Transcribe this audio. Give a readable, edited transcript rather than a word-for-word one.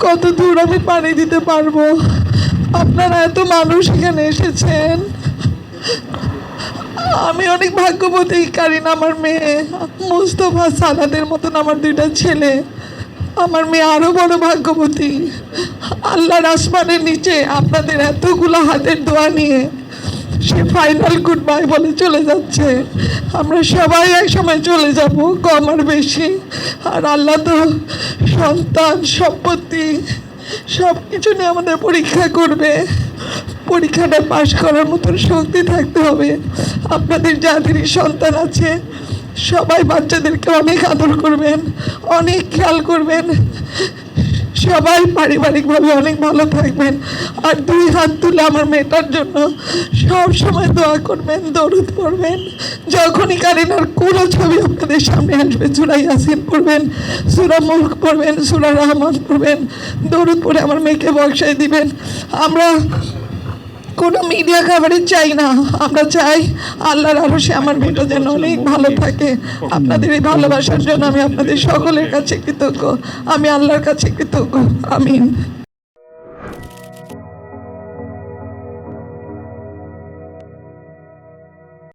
কত দূর আমি পানি দিতে পারবো। আপনারা এত মানুষ এখানে এসেছেন, আমি অনেক ভাগ্যবতী। কারিনা আমার মেয়ে, মুস্তফা সালাদের মতন আমার দুইটা ছেলে, আমার মেয়ে আরো বড় ভাগ্যবতী। আল্লাহর আসমানের নিচে আপনাদের এতগুলো হাতের দোয়া নিয়ে সে ফাইনাল গুড বাই বলে চলে যাচ্ছে। আমরা সবাই এক সময় চলে যাব, কম আর বেশি। আর আল্লাহ তো সন্তান সম্পত্তি সব কিছু নিয়ে আমাদের পরীক্ষা করবে। পরীক্ষাটা পাশ করার মতন শক্তি থাকতে হবে। আপনাদের যাদেরই সন্তান আছে সবাই বাচ্চাদেরকে অনেক আদর করবেন, অনেক খেয়াল করবেন। সবাই পারিবারিকভাবে অনেক ভালো থাকবেন। আর দুই হাত তুলে আমার মেয়েটার জন্য সব সময় দোয়া করবেন, দরুদ পড়বেন। যখনই কারিনার কোনো ছবি আপনাদের সামনে আসবে, সূরা ইয়াসিন পড়বেন, সূরা মুলক পড়বেন, সূরা রহমান পড়বেন, দরুদ পড়ে আমার মেয়েকে বক্সায় দিবেন। আমরা কোনো মিডিয়া কভারেজ চাই না, আমরা চাই আল্লাহর আরশে আমার মেয়েটা যেন অনেক ভালো থাকে। আপনাদের এই ভালোবাসার জন্য আমি আপনাদের সকলের কাছে কৃতজ্ঞ, আমি আল্লাহর কাছে কৃতজ্ঞ। আমিন।